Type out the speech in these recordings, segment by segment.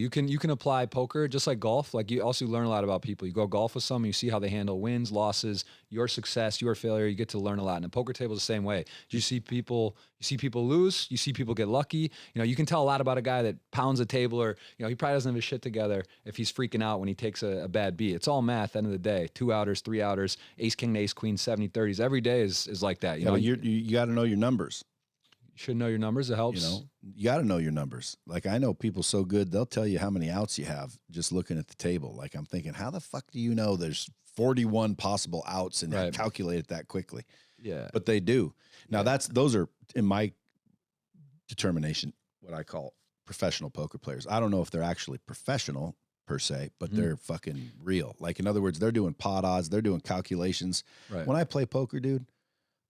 Exactly. You can apply poker just like golf. Like you also learn a lot about people. You go golf with someone, you see how they handle wins, losses, your success, your failure. You get to learn a lot. And a poker table is the same way. You see people lose, you see people get lucky. You know, you can tell a lot about a guy that pounds a table, or, you know, he probably doesn't have his shit together if he's freaking out when he takes a bad beat. It's all math at the end of the day. 2 outers, 3 outers, ace, king, ace, queen, 70, 30s. Every day is like that. You know, you got to know your numbers. You should know your numbers. It helps. You know, you got to know your numbers. Like, I know people so good, they'll tell you how many outs you have just looking at the table. Like, I'm thinking, how the fuck do you know there's 41 possible outs and calculate it that quickly? Yeah. But they do. Now, those are, in my determination, what I call professional poker players. I don't know if they're actually professional per se, but they're fucking real. Like, in other words, they're doing pot odds, they're doing calculations. Right. When I play poker, dude,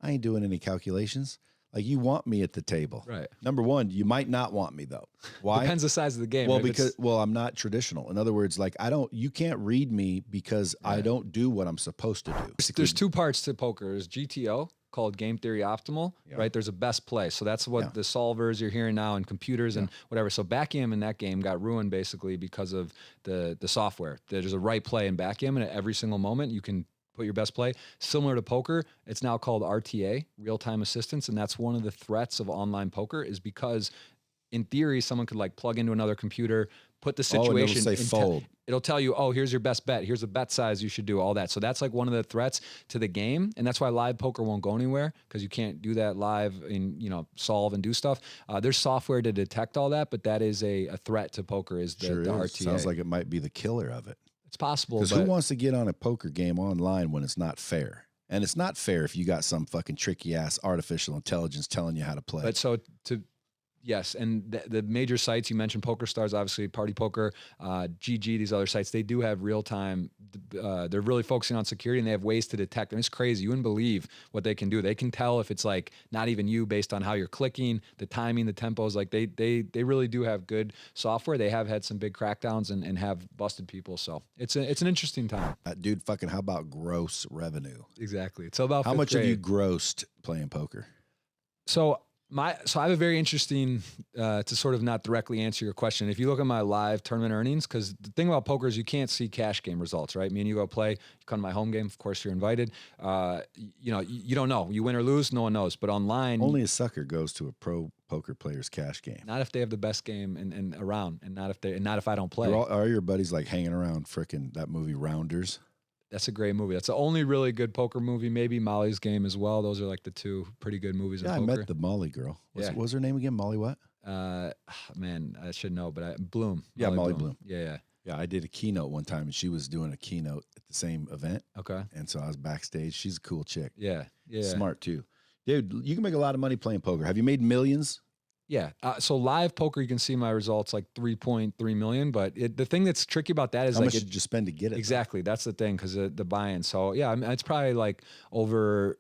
I ain't doing any calculations. Like, you want me at the table. Right. Number one, you might not want me though. Why? Depends the size of the game. Well, well, I'm not traditional. In other words, like, you can't read me because I don't do what I'm supposed to do. There's 2 parts to poker. There's GTO, called Game Theory Optimal, right? There's a best play. So that's what the solvers you're hearing now and computers and whatever. So backgammon in that game got ruined basically because of the software. There's a right play in backgammon at every single moment. You can put your best play. Similar to poker, it's now called RTA, real-time assistance, and that's one of the threats of online poker, is because in theory, someone could like plug into another computer, put the situation, it'll say fold. It'll tell you, oh, here's your best bet. Here's the bet size you should do, all that. So that's like one of the threats to the game. And that's why live poker won't go anywhere, because you can't do that live and, you know, solve and do stuff. There's software to detect all that, but that is a threat to poker, is the RTA. Sounds like it might be the killer of it. It's possible. Because who wants to get on a poker game online when it's not fair? And it's not fair if you got some fucking tricky ass artificial intelligence telling you how to play. But so yes, and the major sites, you mentioned PokerStars, obviously, Party Poker, GG, these other sites, they do have real time. They're really focusing on security, and they have ways to detect. And it's crazy. You wouldn't believe what they can do. They can tell if it's like not even you based on how you're clicking, the timing, the tempos. Like they really do have good software. They have had some big crackdowns and have busted people. So it's an interesting time. Dude, fucking, how about gross revenue? Exactly. It's about how much have you grossed playing poker? So I have a very interesting, to sort of not directly answer your question. If you look at my live tournament earnings, because the thing about poker is you can't see cash game results, right? Me and you go play, you come to my home game, of course you're invited. You know, you don't know. You win or lose, no one knows. But online, only a sucker goes to a pro poker player's cash game. Not if they have the best game and around, and not if I don't play. Are your buddies like hanging around frickin' that movie Rounders? That's a great movie. That's the only really good poker movie. Maybe Molly's Game as well. Those are like the 2 pretty good movies in poker. I met the Molly girl. What was her name again? Molly what? Man, I should know, but Bloom. Yeah, Molly Bloom. Yeah. Yeah, I did a keynote one time, and she was doing a keynote at the same event. Okay. And so I was backstage. She's a cool chick. Yeah. Smart too. Dude, you can make a lot of money playing poker. Have you made millions? Yeah. So live poker, you can see my results like 3.3 million. But the thing that's tricky about that is how much did you spend to get it? Exactly. That's the thing, because the buy-in. So yeah, I mean, it's probably like over.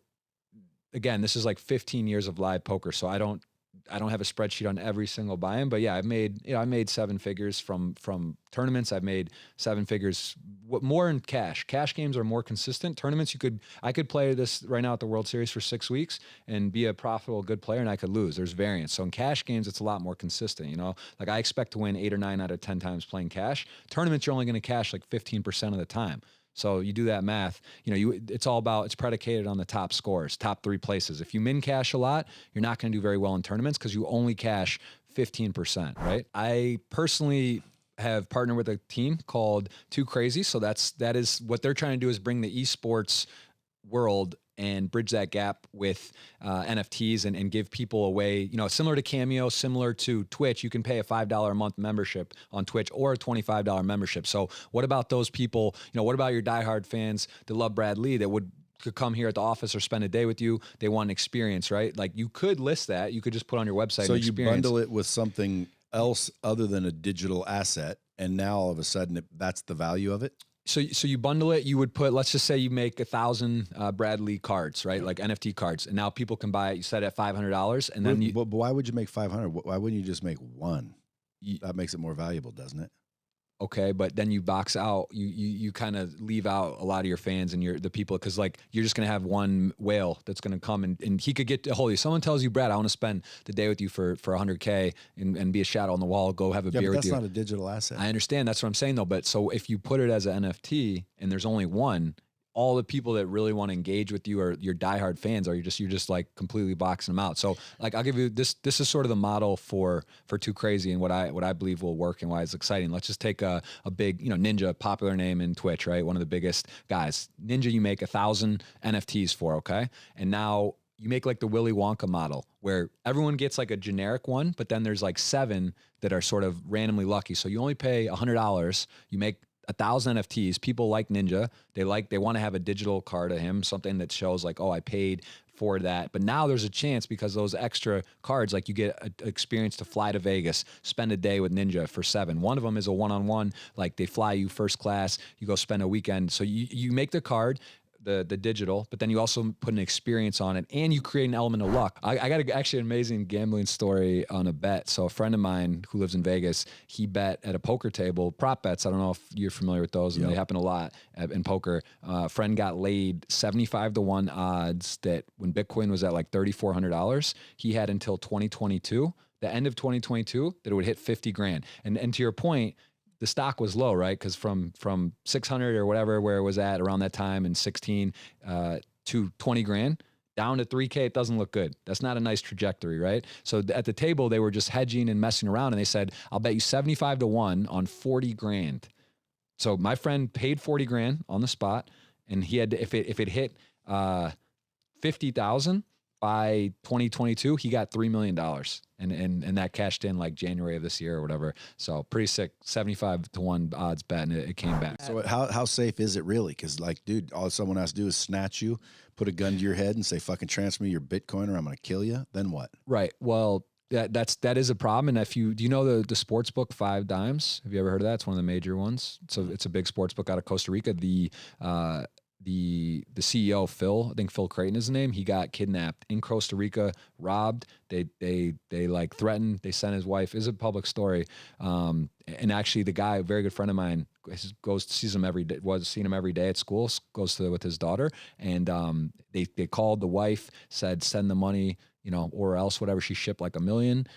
Again, this is like 15 years of live poker, so I don't have a spreadsheet on every single buy-in. But yeah, I made 7 figures from tournaments. I've made 7 figures. More in cash. Cash games are more consistent. Tournaments, I could play this right now at the World Series for 6 weeks and be a profitable, good player, and I could lose. There's variance. So in cash games, it's a lot more consistent. You know, like I expect to win 8 or 9 out of 10 times playing cash. Tournaments, you're only going to cash like 15% of the time. So you do that math, you know, it's predicated on the top scores, top 3 places. If you min cash a lot, you're not going to do very well in tournaments because you only cash 15%, right? I personally have partnered with a team called Too Crazy. So that is what they're trying to do, is bring the esports world and bridge that gap with NFTs and give people a way, you know, similar to Cameo, similar to Twitch. You can pay a $5 a month membership on Twitch or a $25 membership. So what about those people? You know, what about your diehard fans that love Brad Lee that could come here at the office or spend a day with you? They want an experience, right? Like you could list that. You could just put on your website. So you bundle it with something else other than a digital asset, and now all of a sudden that's the value of it? So you bundle it, you would put, let's just say you make 1,000 Brad Lee cards, right? Like NFT cards. And now people can buy it. You set it at $500 and then but why would you make 500? Why wouldn't you just make 1? That makes it more valuable, doesn't it? Okay, but then you box out, you kind of leave out a lot of your fans and the people, because like you're just gonna have one whale that's gonna come and he could get a hold of you. Someone tells you, Brad, I want to spend the day with you for 100K and be a shadow on the wall, go have a beer with you. That's not a digital asset. I understand, that's what I'm saying though. But so if you put it as an NFT and there's only one, all the people that really want to engage with you or your diehard fans you're just like completely boxing them out. So like I'll give you this is sort of the model for Too Crazy and what I believe will work and why it's exciting. Let's just take a big, Ninja, popular name in Twitch, right? One of the biggest guys. Ninja, you make 1,000 NFTs for, okay? And now you make like the Willy Wonka model where everyone gets like a generic one, but then there's like 7 that are sort of randomly lucky. So you only pay $100, you make 1,000 NFTs. People like Ninja. They want to have a digital card of him, something that shows like, oh, I paid for that. But now there's a chance because those extra cards, like you get an experience to fly to Vegas, spend a day with Ninja for 7. One of them is a one-on-one, like they fly you first class, you go spend a weekend. So you make the card, the digital, but then you also put an experience on it and you create an element of luck. I got actually an amazing gambling story on a bet. So a friend of mine who lives in Vegas, he bet at a poker table, prop bets. I don't know if you're familiar with those, and they happen a lot in poker. A friend got laid 75-1 odds that when Bitcoin was at like $3,400, he had until 2022, the end of 2022, that it would hit 50 grand. And to your point, the stock was low, right? Because from 600 or whatever, where it was at around that time in 16 to 20 grand, down to 3K, it doesn't look good. That's not a nice trajectory, right? So at the table, they were just hedging and messing around, and they said, I'll bet you 75-1 on 40 grand. So my friend paid 40 grand on the spot, and he had to, if it hit 50,000 by 2022, he got $3 million. And that cashed in like January of this year or whatever. So pretty sick, 75-1 odds bet, and it came back. So how safe is it really? Because like, dude, all someone has to do is snatch you, put a gun to your head, and say, "Fucking transfer me your Bitcoin, or I'm gonna kill you." Then what? Right. Well, that is a problem. And do you know the sports book 5 Dimes? Have you ever heard of that? It's one of the major ones. So it's a big sports book out of Costa Rica. The CEO, Phil, I think Phil Creighton is his name. He got kidnapped in Costa Rica, robbed. They like threatened. They sent his wife. It's a public story. And actually, the guy, a very good friend of mine, sees him every day. Was seeing him every day at school. Goes with his daughter, and they called the wife, said send the money, or else whatever. She shipped like $1 million.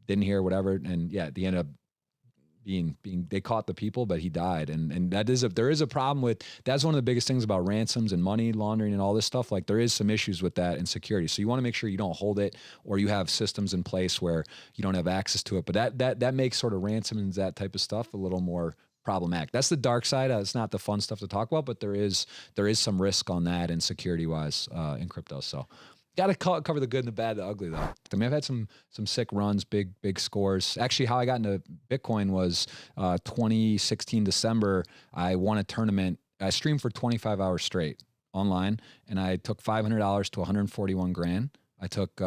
Didn't hear whatever, and yeah, they ended up they caught the people, but he died. And there is a problem with, that's one of the biggest things about ransoms and money laundering and all this stuff. Like there is some issues with that and security. So you want to make sure you don't hold it, or you have systems in place where you don't have access to it. But that makes sort of ransom and that type of stuff a little more problematic. That's the dark side. It's not the fun stuff to talk about, but there is some risk on that and security wise in crypto. So got to cover the good and the bad, the ugly, though. I mean, I've had some sick runs, big scores. Actually, how I got into Bitcoin was 2016 December. I won a tournament. I streamed for 25 hours straight online, and I took $500 to 141 grand. I took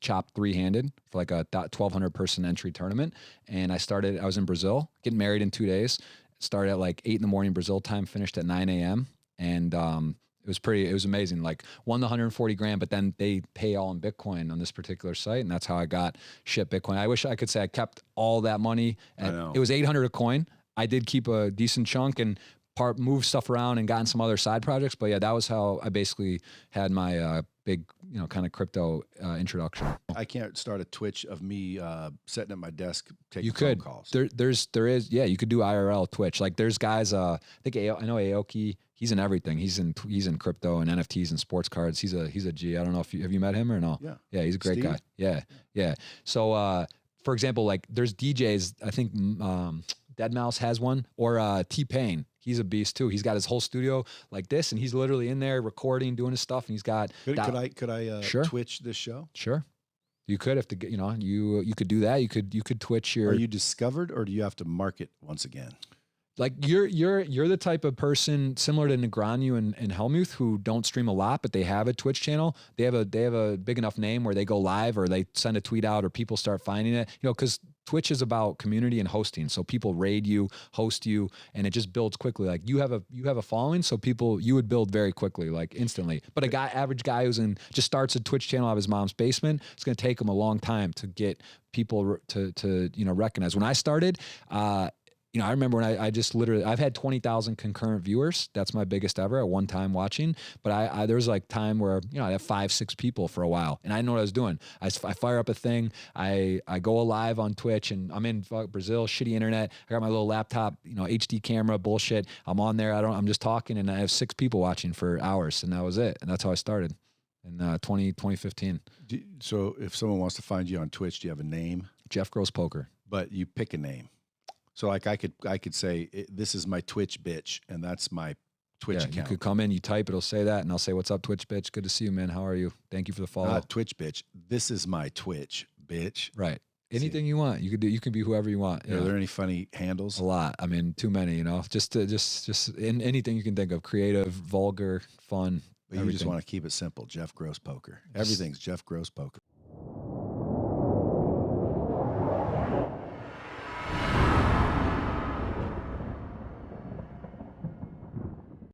chopped 3-handed for like a 1,200 person entry tournament, and I was in Brazil, getting married in 2 days. Started at like 8 a.m. Brazil time, finished at 9 a.m. and it was amazing. Like won the 140 grand, but then they pay all in Bitcoin on this particular site. And that's how I got shipped Bitcoin. I wish I could say I kept all that money. It was 800 a coin. I did keep a decent chunk and moved stuff around and gotten some other side projects. But yeah, that was how I basically had my big, kind of crypto introduction. I can't start a Twitch of me sitting at my desk taking phone calls. There is, you could do IRL Twitch. Like there's guys, I know Aoki. He's in everything. He's in crypto and NFTs and sports cards. He's a G. I don't know if have you met him or no? Yeah. Yeah, he's a great guy. Yeah. So for example, like there's DJs. I think Deadmau5 has one, or T-Pain. He's a beast too. He's got his whole studio like this, and he's literally in there recording, doing his stuff. And he's got. Could I sure. Twitch this show? Sure. You could, if you could do that. You could Twitch your. Are you discovered, or do you have to market once again? Like you're the type of person similar to Negreanu and Helmuth who don't stream a lot, but they have a Twitch channel. They have a big enough name where they go live or they send a tweet out or people start finding it. Because Twitch is about community and hosting. So people raid you, host you, and it just builds quickly. Like you have a following, so you would build very quickly, like instantly. But average guy just starts a Twitch channel out of his mom's basement, it's going to take him a long time to get people to recognize. When I started, you know, I remember when I just literally, I've had 20,000 concurrent viewers. That's my biggest ever at one time watching. But I there was like time where, you know, I have 5-6 people for a while and I didn't know what I was doing. I fire up a thing. I go live on Twitch and I'm in Brazil, shitty internet. I got my little laptop, you know, HD camera bullshit. I'm on there. I'm just talking and I have 6 people watching for hours and that was it. And that's how I started in 2015. So if someone wants to find you on Twitch, do you have a name? Jeff Gross Poker. But you pick a name. So like I could say this is my Twitch bitch, and that's my Twitch account. You could come in, you type, it'll say that, and I'll say, "What's up, Twitch bitch? Good to see you, man. How are you? Thank you for the follow." Not Twitch bitch. This is my Twitch bitch. Right. Anything you want, you could do. You can be whoever you want. Are there any funny handles? A lot. I mean, too many. You know, just in anything you can think of, creative, vulgar, fun. But you just want to keep it simple. Jeff Gross Poker. Everything's Jeff Gross Poker.